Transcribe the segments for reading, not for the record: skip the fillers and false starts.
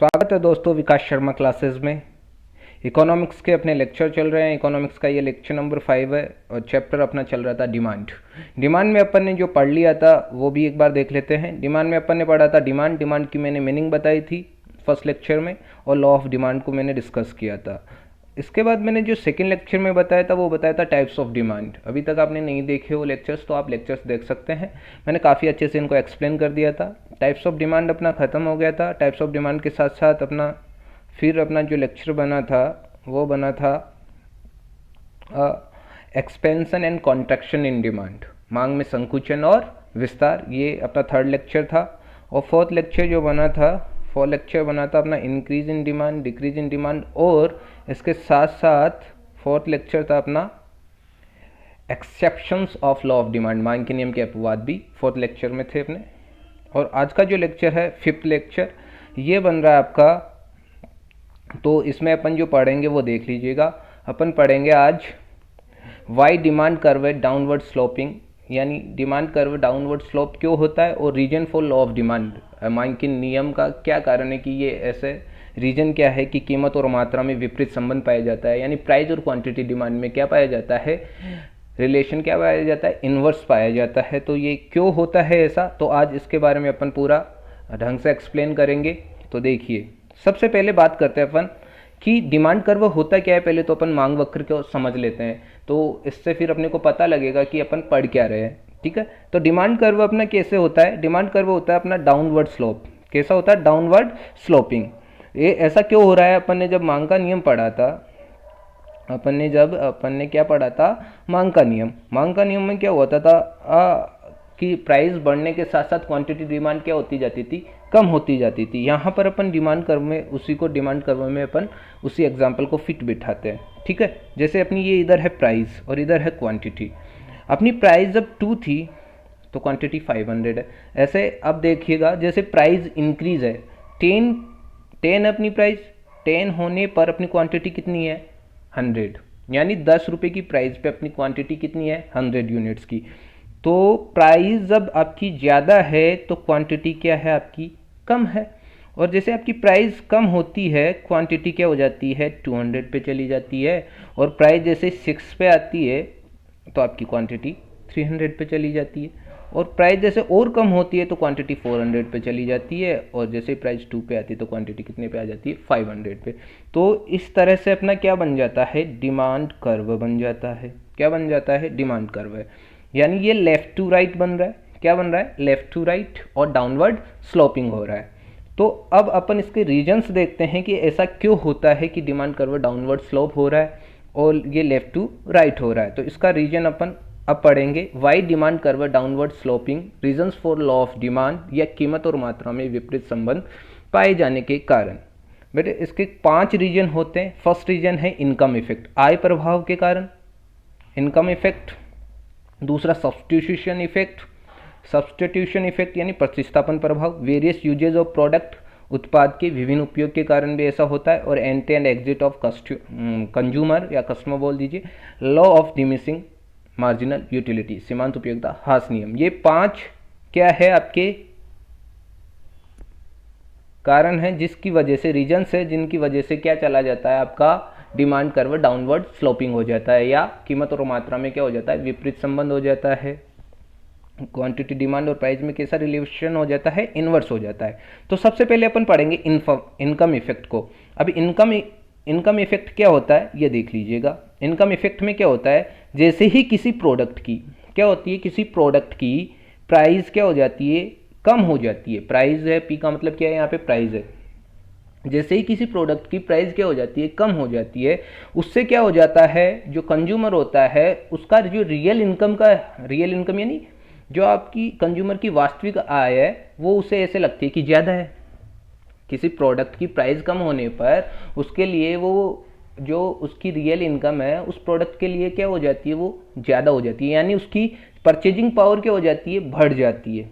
स्वागत है दोस्तों विकास शर्मा क्लासेस में। इकोनॉमिक्स के अपने लेक्चर चल रहे हैं। इकोनॉमिक्स का ये लेक्चर नंबर 5 है और चैप्टर अपना चल रहा था डिमांड। डिमांड में अपन ने जो पढ़ लिया था वो भी एक बार देख लेते हैं। डिमांड में अपन ने पढ़ा था डिमांड की मैंने मीनिंग बताई थी फर्स्ट लेक्चर में और लॉ ऑफ डिमांड को मैंने डिस्कस किया था। इसके बाद मैंने जो सेकेंड लेक्चर में बताया था वो बताया था टाइप्स ऑफ डिमांड। अभी तक आपने नहीं देखे हो लेक्चर्स तो आप लेक्चर्स देख सकते हैं। मैंने काफ़ी अच्छे से इनको एक्सप्लेन कर दिया था। टाइप्स ऑफ डिमांड अपना ख़त्म हो गया था। टाइप्स ऑफ डिमांड के साथ साथ अपना जो लेक्चर बना था वो बना था expansion and contraction in demand, मांग में संकुचन और विस्तार। ये अपना थर्ड लेक्चर था। और फोर्थ लेक्चर बना था अपना increase in demand, decrease in demand, और इसके साथ साथ फोर्थ लेक्चर था अपना exceptions of law of demand, मांग के नियम के अपवाद भी फोर्थ लेक्चर में थे अपने। और आज का जो लेक्चर है फिफ्थ लेक्चर ये बन रहा है आपका, तो इसमें अपन जो पढ़ेंगे वो देख लीजिएगा। अपन पढ़ेंगे आज वाई डिमांड कर्व है डाउनवर्ड स्लोपिंग, यानी डिमांड कर्व डाउनवर्ड स्लोप क्यों होता है, और reason for law of demand, मांग के नियम का क्या कारण है कि ये ऐसे, रीजन क्या है कि कीमत और मात्रा में विपरीत संबंध पाया जाता है, यानी प्राइस और क्वांटिटी डिमांड में क्या पाया जाता है, रिलेशन क्या पाया जाता है, इन्वर्स पाया जाता है। तो ये क्यों होता है ऐसा, तो आज इसके बारे में अपन पूरा ढंग से एक्सप्लेन करेंगे। तो देखिए, सबसे पहले बात करते हैं अपन कि डिमांड कर्व होता क्या है। पहले तो अपन मांग वक्र को समझ लेते हैं, तो इससे फिर अपने को पता लगेगा कि अपन पढ़ क्या रहे हैं। ठीक है, तो डिमांड कर्व अपना कैसे होता है। डिमांड कर्व होता है अपना डाउनवर्ड स्लोप। कैसा होता है, डाउनवर्ड स्लोपिंग। ये ऐसा क्यों हो रहा है, अपन ने जब मांग का नियम पढ़ा था, अपन ने क्या पढ़ा था, मांग का नियम में क्या होता था कि प्राइस बढ़ने के साथ साथ क्वांटिटी डिमांड क्या होती जाती थी, कम होती जाती थी। यहाँ पर अपन डिमांड कर्व में अपन उसी एग्जाम्पल को फिट बिठाते हैं। ठीक है, जैसे अपनी ये इधर है प्राइस और इधर है क्वांटिटी। अपनी प्राइस जब 2 थी तो क्वांटिटी 500 है। ऐसे अब देखिएगा, जैसे प्राइस इंक्रीज है, 10 अपनी प्राइस, 10 होने पर अपनी क्वांटिटी कितनी है, 100, यानी 10 रुपये की प्राइस पे अपनी क्वांटिटी कितनी है, 100 यूनिट्स की। तो प्राइस जब आपकी ज़्यादा है तो क्वांटिटी क्या है आपकी, कम है। और जैसे आपकी प्राइस कम होती है क्वांटिटी क्या हो जाती है, 200 पे चली जाती है। और प्राइस जैसे 6 पे आती है तो आपकी क्वांटिटी 300 पे चली जाती है। और प्राइस जैसे और कम होती है तो क्वांटिटी 400 पे चली जाती है। और जैसे प्राइस 2 पे आती है तो क्वांटिटी कितने पे आ जाती है, 500 पे। तो इस तरह से अपना क्या बन जाता है, डिमांड कर्व बन जाता है। क्या बन जाता है, डिमांड कर्व है। यानी ये लेफ्ट टू राइट बन रहा है। क्या बन रहा है, लेफ्ट टू राइट, और डाउनवर्ड स्लोपिंग हो रहा है। तो अब अपन इसके रीजन्स देखते हैं कि ऐसा क्यों होता है कि डिमांड कर्व डाउनवर्ड स्लोप हो रहा है और ये लेफ्ट टू राइट हो रहा है। तो इसका रीजन अपन अब पढ़ेंगे, why demand curve downward sloping, reasons for law of demand, या कीमत और मात्रा में विपरीत संबंध पाए जाने के कारण। बेटे इसके 5 रीजन होते हैं। फर्स्ट रीजन है इनकम इफेक्ट, आय प्रभाव के कारण, इनकम इफेक्ट। दूसरा सब्स्टिट्यूशन इफेक्ट यानी प्रतिस्थापन प्रभाव, वेरियस यूजेज ऑफ प्रोडक्ट, उत्पाद के विभिन्न उपयोग के कारण भी ऐसा होता है। और entry and exit of consumer या कस्टमर बोल दीजिए, law of diminishing marginal utility, सीमांत उपयोगिता ह्रास नियम। ये 5 क्या है आपके कारण है जिसकी वजह से, रीजन्स है जिनकी वजह से क्या चला जाता है आपका डिमांड कर्व डाउनवर्ड स्लोपिंग हो जाता है, या कीमत और मात्रा में क्या हो जाता है, विपरीत संबंध हो जाता है। क्वांटिटी डिमांड और प्राइस में कैसा रिलेशन हो जाता है, इनवर्स हो जाता है। तो सबसे पहले अपन पढ़ेंगे इनकम इफेक्ट को। अभी इनकम इफेक्ट क्या होता है ये देख लीजिएगा। इनकम इफेक्ट में क्या होता है, जैसे ही किसी प्रोडक्ट की क्या होती है, किसी प्रोडक्ट की प्राइस क्या हो जाती है, कम हो जाती है। प्राइस है, पी का मतलब क्या है, यहाँ पे प्राइस है। जैसे ही किसी प्रोडक्ट की प्राइस क्या हो जाती है, कम हो जाती है, उससे क्या हो जाता है, जो कंज्यूमर होता है उसका जो रियल इनकम यानी जो आपकी कंज्यूमर की वास्तविक आय है वो उसे ऐसे लगती है कि ज़्यादा है। किसी प्रोडक्ट की प्राइस कम होने पर उसके लिए वो जो उसकी रियल इनकम है उस प्रोडक्ट के लिए क्या हो जाती है, वो ज़्यादा हो जाती है, यानी उसकी परचेजिंग पावर क्या हो जाती है, बढ़ जाती है,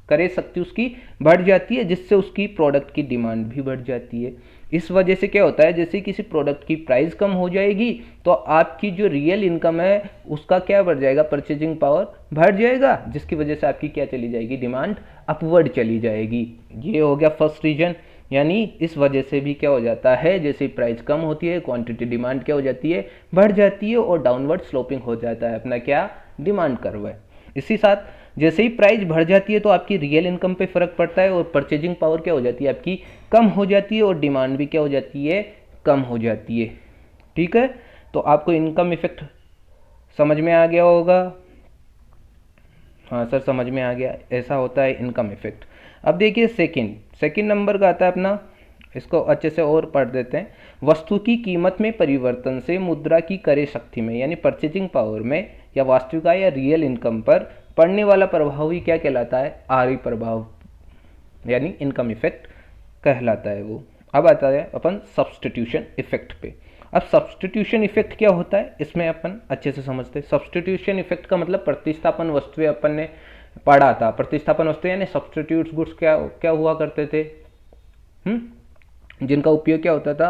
क्रय शक्ति उसकी बढ़ जाती है, जिससे उसकी प्रोडक्ट की डिमांड भी बढ़ जाती है। इस वजह से क्या होता है, जैसे किसी प्रोडक्ट की प्राइस कम हो जाएगी तो आपकी जो रियल इनकम है उसका क्या बढ़ जाएगा, परचेजिंग पावर बढ़ जाएगा, जिसकी वजह से आपकी क्या चली जाएगी, डिमांड अपवर्ड चली जाएगी। ये हो गया फर्स्ट रीजन। यानी इस वजह से भी क्या हो जाता है, जैसे प्राइस कम होती है क्वांटिटी डिमांड क्या हो जाती है, बढ़ जाती है और डाउनवर्ड स्लोपिंग हो जाता है अपना क्या डिमांड कर्व है। इसी साथ जैसे ही प्राइस बढ़ जाती है तो आपकी रियल इनकम पे फर्क पड़ता है और परचेजिंग पावर क्या हो जाती है आपकी कम हो जाती है और डिमांड भी क्या हो जाती है, कम हो जाती है। ठीक है, तो आपको इनकम इफेक्ट समझ में आ गया होगा। हाँ सर समझ में आ गया, ऐसा होता है इनकम इफेक्ट। अब देखिए सेकंड नंबर का आता है अपना, इसको अच्छे से और पढ़ देते हैं। वस्तु की कीमत में परिवर्तन से मुद्रा की क्रय शक्ति में यानी परचेजिंग पावर में या वास्तविक आय या रियल इनकम पर पड़ने वाला प्रभाव ही क्या कहलाता है, आरई प्रभाव यानी इनकम इफेक्ट कहलाता है वो। अब आता है अपन सब्सटीट्यूशन इफेक्ट पे। अब सब्सटीट्यूशन इफेक्ट क्या होता है, इसमें अपन अच्छे से समझते हैं। सब्सटीट्यूशन इफेक्ट का मतलब प्रतिस्थापन वस्तुएं अपन ने पढ़ा था। प्रतिस्थापन वस्तुएं यानी सब्सटीट्यूट्स गुड्स क्या क्या हुआ करते थे, जिनका उपयोग क्या होता था,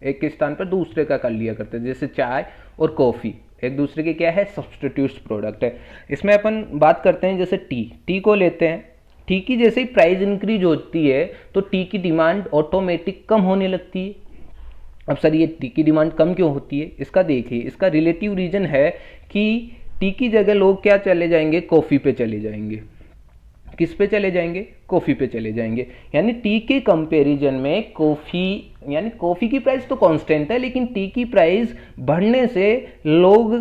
एक के स्थान पर दूसरे का कर लिया करते थे। जैसे चाय और कॉफ़ी एक दूसरे के क्या है, सब्सटीट्यूट्स प्रोडक्ट है। इसमें अपन बात करते हैं जैसे टी को लेते हैं। टी की जैसे ही प्राइस इंक्रीज होती है तो टी की डिमांड ऑटोमेटिक कम होने लगती है। अब सर ये टी की डिमांड कम क्यों होती है, इसका देखिए, इसका रिलेटिव रीजन है कि टी की जगह लोग क्या चले जाएंगे, कॉफ़ी पे चले जाएंगे। किस पे चले जाएंगे, कॉफ़ी पे चले जाएंगे। यानी टी के कंपैरिजन में कॉफ़ी, यानी कॉफ़ी की प्राइस तो कांस्टेंट है लेकिन टी की प्राइस बढ़ने से लोग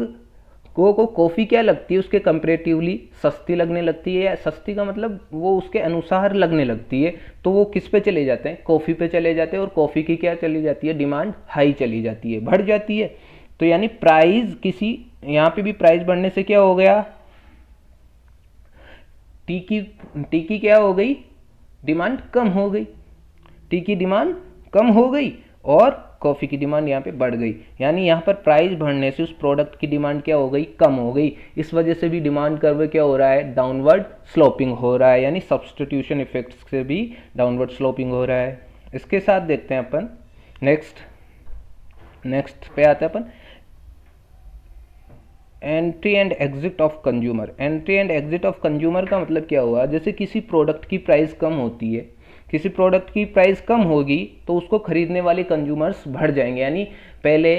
को कॉफ़ी क्या लगती है, उसके कंपेरेटिवली सस्ती लगने लगती है, या सस्ती का मतलब वो उसके अनुसार लगने लगती है, तो वो किस पे चले जाते हैं, कॉफ़ी पे चले जाते हैं। और कॉफ़ी की क्या चली जाती है, डिमांड हाई चली जाती है, बढ़ जाती है। तो यानी प्राइस किसी, यहाँ पे भी प्राइस बढ़ने से क्या हो गया, टी की क्या हो गई, डिमांड कम हो गई। टी की डिमांड कम हो गई और कॉफ़ी की डिमांड यहाँ पे बढ़ गई। यानी यहाँ पर प्राइस बढ़ने से उस प्रोडक्ट की डिमांड क्या हो गई, कम हो गई। इस वजह से भी डिमांड कर्व क्या हो रहा है, डाउनवर्ड स्लोपिंग हो रहा है। यानी सब्स्टिट्यूशन इफेक्ट्स से भी डाउनवर्ड स्लोपिंग हो रहा है। इसके साथ देखते हैं अपन नेक्स्ट पे आते हैं अपन, entry and exit of consumer. Entry and exit of consumer का मतलब क्या हुआ, जैसे किसी प्रोडक्ट की प्राइस कम होती है, किसी प्रोडक्ट की प्राइस कम होगी तो उसको खरीदने वाले कंज्यूमर्स बढ़ जाएंगे। यानी पहले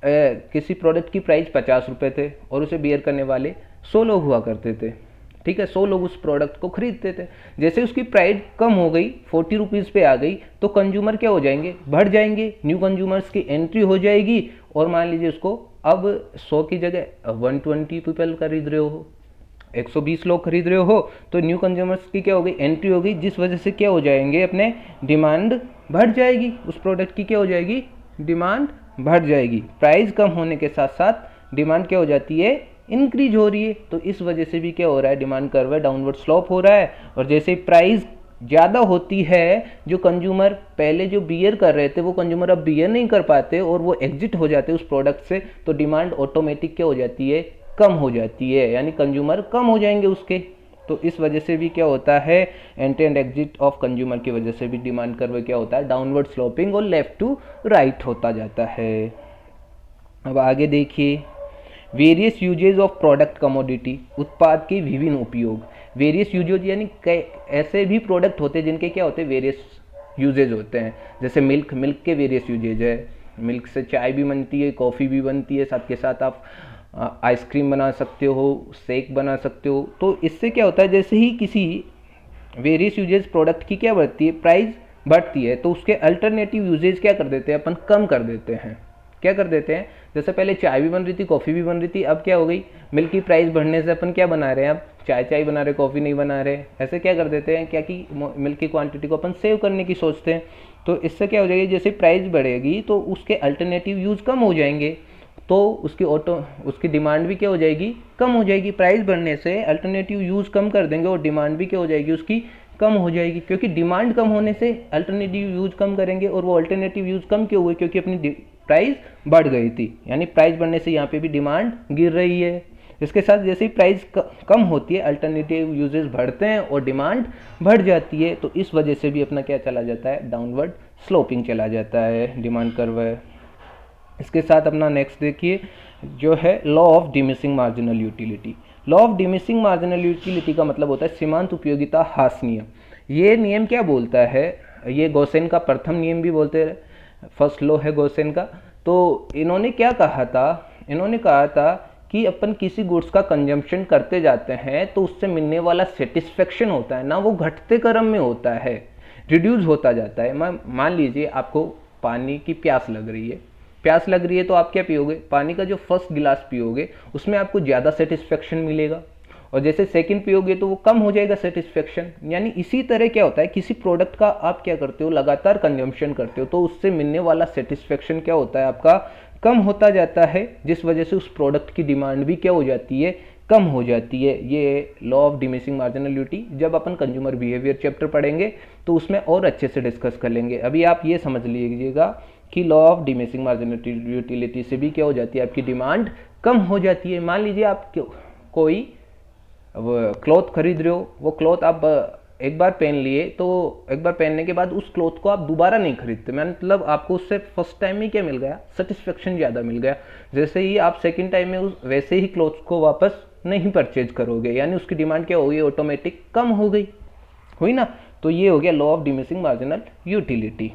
किसी प्रोडक्ट की प्राइस 50 रुपये थे और उसे बियर करने वाले 100 लोग हुआ करते थे। ठीक है, 100 लोग उस प्रोडक्ट को खरीदते थे। जैसे उसकी प्राइस कम हो गई, 40 रुपीज़ पे आ गई, तो कंज्यूमर क्या हो जाएंगे, बढ़ जाएंगे। न्यू कंज्यूमर्स की एंट्री हो जाएगी और मान लीजिए उसको अब 100 की जगह 120 पीपल खरीद रहे हो, 120 लोग खरीद रहे हो, तो न्यू कंज्यूमर्स की क्या हो गई, एंट्री हो गई, जिस वजह से क्या हो जाएंगे, अपने डिमांड बढ़ जाएगी। उस प्रोडक्ट की क्या हो जाएगी, डिमांड बढ़ जाएगी। प्राइस कम होने के साथ साथ डिमांड क्या हो जाती है, इंक्रीज हो रही है। तो इस वजह से भी क्या हो रहा है, डिमांड कर्व है डाउनवर्ड स्लोप हो रहा है। और जैसे प्राइस ज़्यादा होती है, जो कंज्यूमर पहले जो बियर कर रहे थे वो कंज्यूमर अब बियर नहीं कर पाते और वो एग्जिट हो जाते हैं उस प्रोडक्ट से, तो डिमांड ऑटोमेटिक क्या हो जाती है, कम हो जाती है। यानी कंज्यूमर कम हो जाएंगे उसके। तो इस वजह से भी क्या होता है, entry and exit of consumer की वजह से भी डिमांड कर्व क्या होता है, डाउनवर्ड स्लोपिंग और लेफ्ट टू राइट होता जाता है। अब आगे देखिए, various uses of product commodity, उत्पाद के विभिन्न उपयोग। वेरियस यूजेज यानी ऐसे भी प्रोडक्ट होते हैं जिनके क्या होते हैं, वेरियस यूजेज होते हैं। जैसे मिल्क के वेरियस यूजेज है, मिल्क से चाय भी बनती है, कॉफ़ी भी बनती है, साथ के साथ आप आइसक्रीम बना सकते हो, शेक बना सकते हो। तो इससे क्या होता है, जैसे ही किसी वेरियस यूजेज प्रोडक्ट की क्या बढ़ती है, प्राइस बढ़ती है, तो उसके अल्टरनेटिव यूजेज क्या कर देते हैं, अपन कम कर देते हैं। क्या कर देते हैं, जैसे पहले चाय भी बन रही थी, कॉफ़ी भी बन रही थी, अब क्या हो गई, मिल्क की प्राइस बढ़ने से अपन क्या बना रहे हैं, अब चाय बना रहे, कॉफ़ी नहीं बना रहे। ऐसे क्या कर देते हैं, क्या कि मिल्क की क्वांटिटी को अपन सेव करने की सोचते हैं। तो इससे क्या हो जाएगी, जैसे प्राइस बढ़ेगी तो उसके अल्टरनेटिव यूज़ कम हो जाएंगे, तो उसकी डिमांड भी क्या हो जाएगी, कम हो जाएगी। प्राइस बढ़ने से अल्टरनेटिव यूज़ कम कर देंगे और डिमांड भी क्या हो जाएगी, उसकी कम हो जाएगी। क्योंकि डिमांड कम होने से अल्टरनेटिव यूज़ कम करेंगे, और वो अल्टरनेटिव यूज़ कम क्यों हुए, क्योंकि अपनी प्राइस बढ़ गई थी। यानी प्राइस बढ़ने से यहाँ पे भी डिमांड गिर रही है। इसके साथ जैसे ही प्राइस कम होती है, अल्टरनेटिव यूजेस बढ़ते हैं और डिमांड बढ़ जाती है। तो इस वजह से भी अपना क्या चला जाता है, डाउनवर्ड स्लोपिंग चला जाता है डिमांड कर्व है। इसके साथ अपना नेक्स्ट देखिए, जो है law of diminishing marginal utility. Law of diminishing marginal utility का मतलब होता है सीमांत उपयोगिता ह्रास नियम। ये नियम क्या बोलता है, ये गॉसेन का प्रथम नियम भी बोलते हैं, फर्स्ट लॉ है गॉसेन का। तो इन्होंने क्या कहा था, इन्होंने कहा था कि अपन किसी गुड्स का कंजम्पशन करते जाते हैं तो उससे मिलने वाला सेटिस्फेक्शन होता है ना, वो घटते क्रम में होता है, रिड्यूस होता जाता है। मान लीजिए आपको पानी की प्यास लग रही है, प्यास लग रही है तो आप क्या पियोगे, पानी का जो फर्स्ट गिलास पियोगे उसमें आपको ज़्यादा सेटिस्फेक्शन मिलेगा, और जैसे सेकंड पियोगे तो वो कम हो जाएगा सेटिस्फेक्शन। यानी इसी तरह क्या होता है, किसी प्रोडक्ट का आप क्या करते हो, लगातार कंजम्पशन करते हो तो उससे मिलने वाला सेटिस्फेक्शन क्या होता है आपका, कम होता जाता है, जिस वजह से उस प्रोडक्ट की डिमांड भी क्या हो जाती है, कम हो जाती है। ये law of diminishing marginal utility जब अपन कंज्यूमर बिहेवियर चैप्टर पढ़ेंगे तो उसमें और अच्छे से डिस्कस कर लेंगे। अभी आप ये समझ लीजिएगा कि law of diminishing marginal utility से भी क्या हो जाती है, आपकी डिमांड कम हो जाती है। मान लीजिए आप कोई क्लॉथ खरीद रहे हो, वो क्लॉथ आप एक बार पहन लिए तो एक बार पहनने के बाद उस क्लॉथ को आप दोबारा नहीं खरीदते, मतलब आपको उससे फर्स्ट टाइम ही क्या मिल गया, सेटिस्फेक्शन ज़्यादा मिल गया। जैसे ही आप सेकंड टाइम में वैसे ही क्लॉथ को वापस नहीं परचेज करोगे, यानी उसकी डिमांड क्या हो गई, ऑटोमेटिक कम हो गई, हुई ना। तो ये हो गया law of diminishing marginal utility,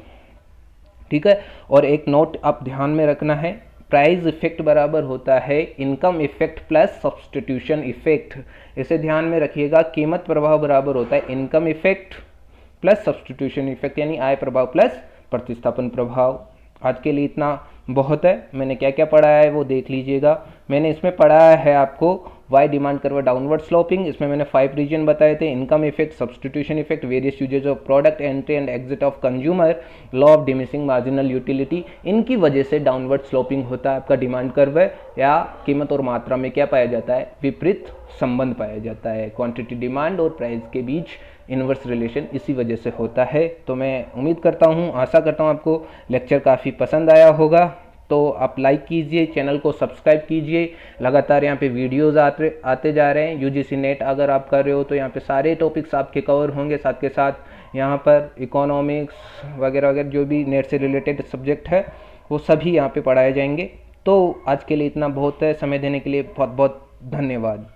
ठीक है। और एक नोट आप ध्यान में रखना है, प्राइस इफेक्ट बराबर होता है income effect plus substitution effect. इसे ध्यान में रखिएगा, कीमत प्रभाव बराबर होता है income effect plus substitution effect, यानी आय प्रभाव प्लस प्रतिस्थापन प्रभाव। आज के लिए इतना बहुत है। मैंने क्या क्या पढ़ा है वो देख लीजिएगा। मैंने इसमें पढ़ा है आपको why demand curve downward sloping, इसमें मैंने 5 रीजन बताए थे, income effect, substitution effect, various uses of product, entry and exit of consumer, law of diminishing marginal utility. इनकी वजह से डाउनवर्ड स्लोपिंग होता है आपका डिमांड कर्व है, या कीमत और मात्रा में क्या पाया जाता है, विपरीत संबंध पाया जाता है। क्वांटिटी डिमांड और प्राइस के बीच इनवर्स रिलेशन इसी वजह से होता है। तो मैं उम्मीद करता हूँ, आशा करता हूँ आपको लेक्चर काफ़ी पसंद आया होगा। तो आप लाइक कीजिए, चैनल को सब्सक्राइब कीजिए। लगातार यहाँ पे वीडियोस आते जा रहे हैं। यूजीसी नेट अगर आप कर रहे हो तो यहाँ पे सारे टॉपिक्स आपके कवर होंगे, साथ के साथ यहाँ पर इकोनॉमिक्स वगैरह वगैरह जो भी नेट से रिलेटेड सब्जेक्ट है वो सभी यहाँ पे पढ़ाए जाएंगे। तो आज के लिए इतना बहुत है, समय देने के लिए बहुत बहुत धन्यवाद।